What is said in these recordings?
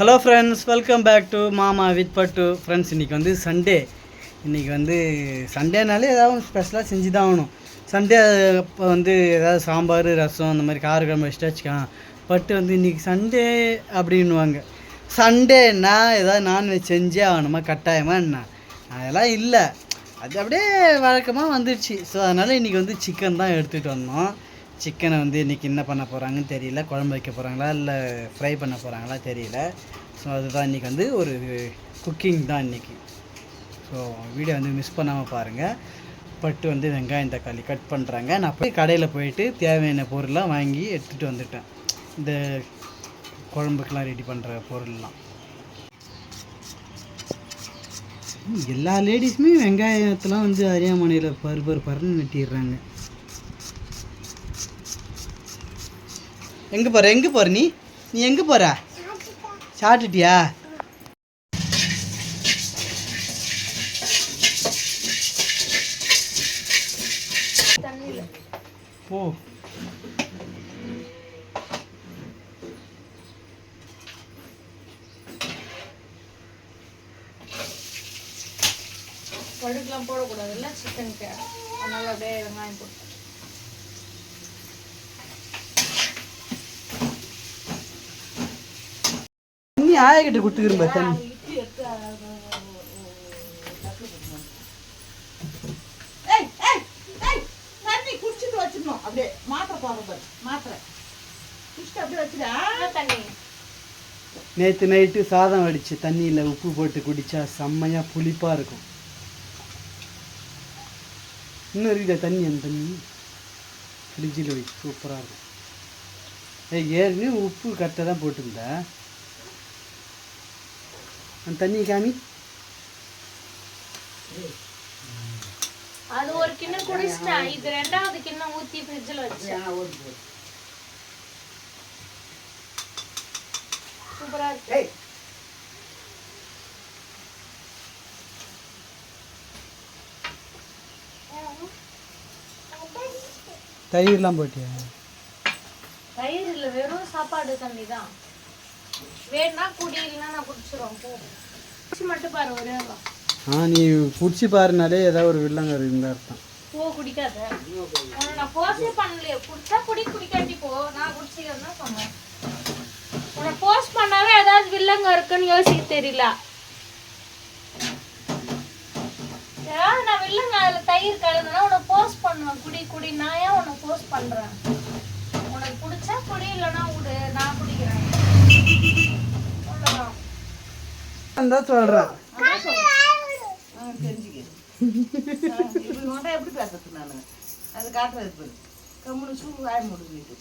Hello friends, welcome back to மாமா with Pattu. Friends, இன்றைக்கி வந்து சண்டே. இன்றைக்கி வந்து சண்டேனாலே ஏதாவது ஸ்பெஷலாக செஞ்சு தான் ஆகணும். சண்டே அப்போ வந்து ஏதாவது சாம்பார், ரசம் அந்த மாதிரி காரக்குழம்பு வச்சுட்டு வச்சுக்கலாம். பட்டு வந்து இன்றைக்கி சண்டே அப்படின்வாங்க. சண்டேன்னா ஏதாவது நான்வெஜ் செஞ்சே ஆகணுமா கட்டாயமாக என்ன? அதெல்லாம் இல்லை, அது அப்படியே வழக்கமாக வந்துடுச்சு. ஸோ அதனால் இன்றைக்கி வந்து சிக்கன் தான் எடுத்துகிட்டு வந்தோம். சிக்கனை வந்து இன்றைக்கி என்ன பண்ண போகிறாங்கன்னு தெரியல. குழம்பு வைக்க போகிறாங்களா இல்லை ஃப்ரை பண்ண போகிறாங்களா தெரியல. ஸோ அதுதான் இன்றைக்கி வந்து ஒரு குக்கிங் தான் இன்றைக்கி. ஸோ வீடியோ வந்து மிஸ் பண்ணாமல் பாருங்கள். பட்டு வந்து வெங்காயம் தக்காளி கட் பண்ணுறாங்க. நான் போய் கடையில் போயிட்டு தேவையான பொருள்லாம் வாங்கி எடுத்துகிட்டு வந்துட்டேன். இந்த குழம்புக்கெலாம் ரெடி பண்ணுற பொருள்லாம் எல்லா லேடிஸுமே வெங்காயத்தெலாம் வந்து அரியாமனையில் பருன்னு வெட்டிடுறாங்க. எங்கே போகிற நீ எங்கே போகிற? சாப்பிட்டுட்டியா? ஓ, கடுகுலாம் போடக்கூடாதுல்ல சிக்கனுக்கு, அதனால அப்படியே வெங்காயம் போட்டு தண்ணி ஆயக்கிட்ட கொடுத்துக்கிறேன். தண்ணி தண்ணி குடிச்சிட்டு வச்சிடணும். அப்படியே மாத்திரை போடுறது, மாத்திரை குடிச்சிட்டு அப்படியே வச்சுடா. தண்ணி நேற்று நைட்டு சாதம் வடித்து தண்ணியில் உப்பு போட்டு குடித்தா செம்மையாக புளிப்பாக இருக்கும். இன்னும் இருக்குதா தண்ணி? அந்த தண்ணி ஃப்ரிட்ஜில் வை, சூப்பராக இருக்கும். ஏற்கனவே உப்பு கரெக்டாக தான் போட்டிருந்தேன். அந்த தண்ணி காமி. அது ஒரு கிண்ணம் குடிச்சிட்டேன். இது ரெண்டாவது கிண்ணம் ஊற்றி ஃப்ரிட்ஜில் வச்சேன். சூப்பராக இருக்கு. தயிர்லாம் போட்டியா? தயிர் இல்லை, வெறும் சாப்பாடு தண்ணி தான். வேணா குடி, இல்லைன்னா நான் குடிச்சிடுவோம். குடிச்சு மட்டும் பாரு ஒரே. நீ குடிச்சு பாருனாலே ஏதாவது ஒரு வில்லங்க இருந்தா அர்த்தம். குடிக்காத. நான் போஸ்டே பண்ணலையே. குடிச்சா குடி, குடிக்காட்டி போ. நான் குடிச்சிக்கிறேன்னா சொன்னேன். உன்னை போஸ்ட் பண்ணாவே ஏதாவது வில்லங்க இருக்குன்னு யோசிக்க தெரியல. ஏதாவது நான் வில்லங்க அதில் தயிர் கலந்துனா உன்னை போஸ்ட் பண்ணுவேன். குடி குடி. நான் ஏன் உன்னை போஸ்ட் பண்ணுறேன்? உனக்கு பிடிச்சா குடி, இல்லைன்னா விடு, நான் குடிக்கிறேன். சொல்றேன். எப்படி பேசுறது? நான் அது காட்டுறது கம்முனு சூ வாய முடிஞ்சிட்டு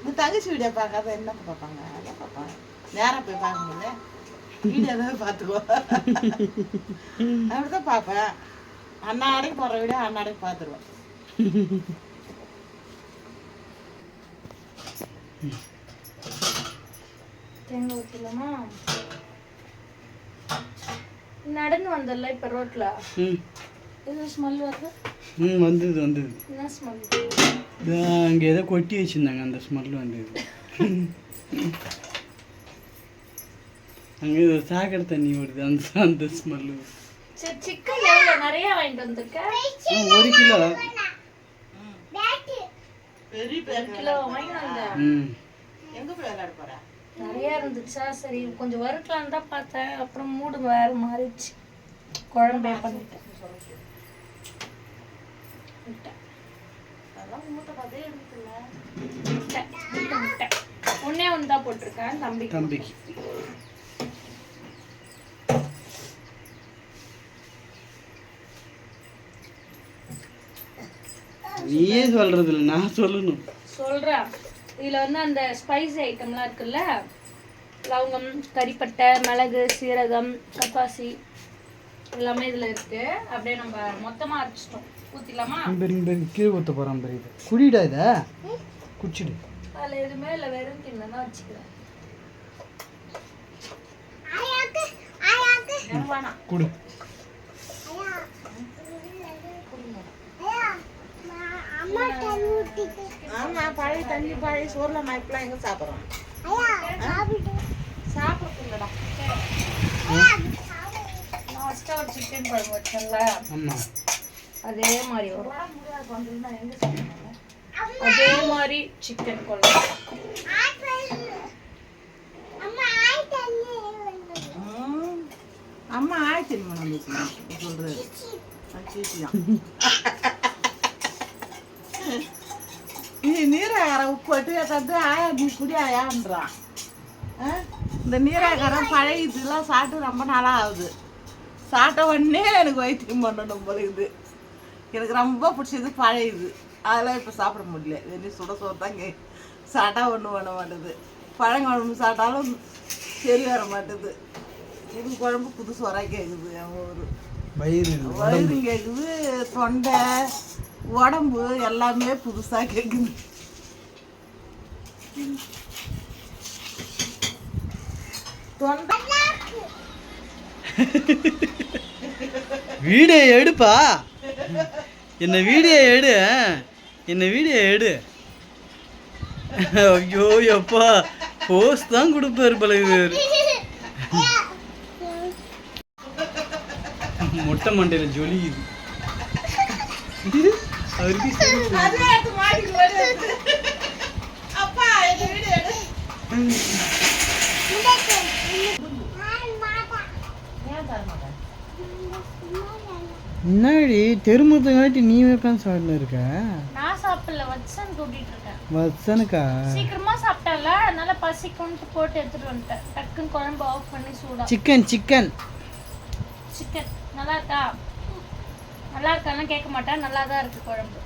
இந்த தங்கச்சி வீடியோ பார்க்காத என்ன பார்ப்பாங்க? அதான் பார்ப்பாங்க. நேராக போய் பார்க்க முடியல, வீடியோ தான் பார்த்துக்கோ. அப்படிதான் பார்ப்பேன். அன்னாடைக்கு போடுற வீடியோ அன்னாடைக்கு பார்த்துருவேன். தேங்காய் ஊற்றலாமா? நடந்து வந்தல இப்போ ரோட்ல ஏதோ ஸ்மெல் வருது. வந்தது என்ன ஸ்மெல்? அங்கே ஏதோ கொட்டி வச்சுருந்தாங்க, அந்த ஸ்மெல் வந்தது. அங்கே சாக்கடை தண்ணி வருது, அந்த ஸ்மெல்லு. சரி, சிக்கன் எவ்வளோ நிறைய வாங்கிட்டு வந்திருக்கேன்? 1 கிலோ. பெரிய கிலோ வாங்கிட்டு வந்தேன். எங்க போய் விளையாட போறா? நிறைய இருந்துச்சா, சரி கொஞ்சம் வறுக்கலான்னு தான் பார்த்தேன். அப்புறம் மூடு வேற மாறிடுச்சு. குழம்பே பண்ணிட்டேன். ஒன்னே ஒன்று தான் போட்டிருக்கேன் தம்பிக்கு. நீயே சொல்றது இல்லை, நான் சொல்லணும். சொல்றேன். இதில் வந்து அந்த ஸ்பைசி ஐட்டம்லாம் இருக்குல்ல, லவங்கம், கறிப்பட்டை, மிளகு, சீரகம், கப்பாசி எல்லாமே இதில் இருக்கு. அப்படியே நம்ம மொத்தமாக அரைச்சிட்டோம். ஊற்றிடலாமா? கீழே ஊற்ற போகிறான். பெரிய குடிடா, இதை குடிச்சிடு. அதில் எதுவுமே இல்லை, வெறும் கிண்ணம் தான் வச்சுக்கிறேன். குடு. ஆமா பழைய தண்ணி பழைய சோறுல நான் இப்பெல்லாம் எங்க சாப்பிட்றோம் சாப்பிட்றதுலடா லாஸ்ட்டாக ஒரு சிக்கன் குழம்பு வச்சேன்ல ஆமாம் அதே மாதிரி வரும் அதே மாதிரி சிக்கன் குழம்பு அம்மா ஆயிடுச்சு நம்ம சொல்றது நீ நீராகாரம் உப்பு போட்டு தந்து ஆயா நீ குடி ஆயான்றான் இந்த நீராகாரம் பழையதுலாம் சாப்பிட்டு ரொம்ப நாளாக ஆகுது சாப்பிட்ட உடனே எனக்கு வைத்தியம் பண்ணணும் போல இது எனக்கு ரொம்ப பிடிச்சது பழையது அதெல்லாம் இப்போ சாப்பிட முடியல வெறும் சுட சோறு தான் சாப்பிட்டா ஒன்றும் பண்ண மாட்டேது பழங்குழம்பு சாப்பிட்டாலும் சரி வர மாட்டேது இது குழம்பு புதுசு வரா கேட்குது அவங்க ஒரு வயிறு கேட்குது தொண்டை உடம்பு எல்லாமே புதுசாக கேட்குது தொண்டை வீடியோ எடுப்பா என்ன வீடியோ எடு என்ன வீடியோ எடு ஐயோ எப்பா போஸ்ட் தான் கொடுப்பாரு போல இது மொட்டை மண்டையில ஜொலிக்குது அவருக்கு அப்பா இந்த வீடியோ எடு ஏன் தர மாட்டேன் முன்னாடி தெருமுத்தங்காட்டி நீ உட்காந்து சாப்பிட்டு இருக்க நான் சாப்பிடல வச்சன் கூட்டிட்டு இருக்கேன் வச்சனுக்கா சீக்கிரமா சாப்பிட்டல அதனால பசிக்கும்னு போட்டு எடுத்துட்டு வந்துட்டேன் டக்குன்னு குழம்பு ஆஃப் பண்ணி சூடா சிக்கன் சிக்கன் சிக்கன் நல்லா இருக்கா நல்லா இருக்கான்னு கேட்க மாட்டேன் நல்லா தான் இருக்கு குழம்பு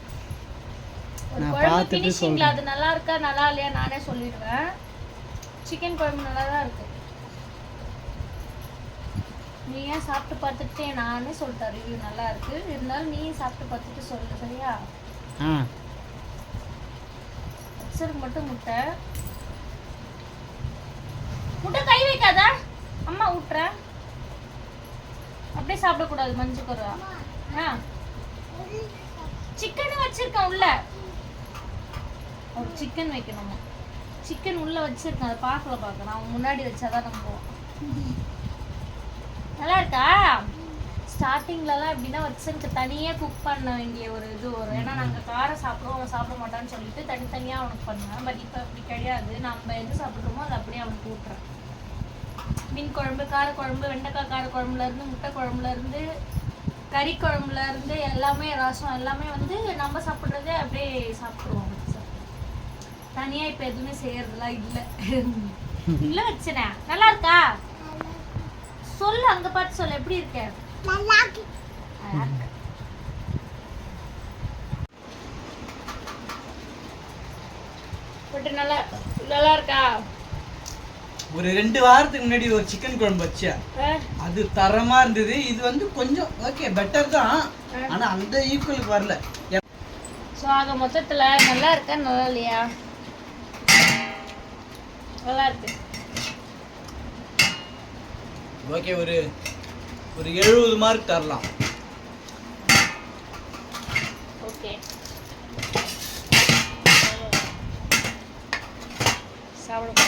ஒரு நான் குழம்பு பார்த்துட்டு ஃபினிஷிங்ல சொல்றேன். அது நல்லா இருக்கா நல்லா இல்லையா நானே சொல்லிடுவேன் சிக்கன் குழம்பு நல்லா தான் இருக்கு நீ ஏன் சாப்பிட்டு பார்த்துட்டு நானே சொல்லிட்டேன் ரிவ்யூ நல்லா இருக்கு இருந்தாலும் நீ சாப்பிட்டு பார்த்துட்டு சொல்லு சரியா ஆ அக்சருக்கு மட்டும் முட்டை முட்டை கை வைக்காத அம்மா ஊட்டுறேன் அப்படியே சாப்பிடக்கூடாது மஞ்சள் கருவா சிக்கன் வச்சிருக்கேன் உள்ள ஒரு சிக்கன் வைக்கணுமா சிக்கன் உள்ள வச்சிருக்கேன் அதை பார்க்கல நான் முன்னாடி வச்சாதான் நம்புவோம் நல்லா இருக்கா ஸ்டார்டிங்லலாம் எப்படின்னா வச்சனுக்கு தனியாக குக் பண்ண வேண்டிய ஒரு இது வரும் ஏன்னா நாங்கள் காரம் சாப்பிடுவோம் அவன் சாப்பிட மாட்டான்னு சொல்லிட்டு தனித்தனியாக அவனுக்கு பண்ணுவேன் பட் இப்போ அப்படி கிடையாது நம்ம எது சாப்பிட்றோமோ அதை அப்படியே அவனுக்கு ஊட்டுறேன் மீன் குழம்பு காரக்குழம்பு வெண்டைக்காய் காரக்குழம்புலேருந்து முட்டை குழம்புலேருந்து கறி குழம்புலேருந்து எல்லாமே ரசம் எல்லாமே வந்து நம்ம சாப்பிட்றதே அப்படியே சாப்பிடுவோம் தனியாக இப்போ எதுவுமே செய்யறதுலாம் இல்லை இல்லை வச்சுனேன் நல்லா இருக்கா சொல்லு அங்க பார்த்து சொல்லு எப்படி இருக்க நல்லா இருக்கு பட் நல்லா நல்லா இருக்கா ஒரு 2 வாரத்துக்கு முன்னாடி ஒரு சிக்கன் குழம்பு வச்சேன் அது தரமா இருந்தது இது வந்து கொஞ்சம் ஓகே பெட்டர் தான் ஆனா அந்த ஈக்குவலுக்கு வரல ஸோ ஆக மொத்தத்துல நல்லா இருக்கா நல்லா இல்லையா நல்லா இருக்கு ஓகே ஒரு 70 மார்க் தரலாம் ஓகே சாப்பிட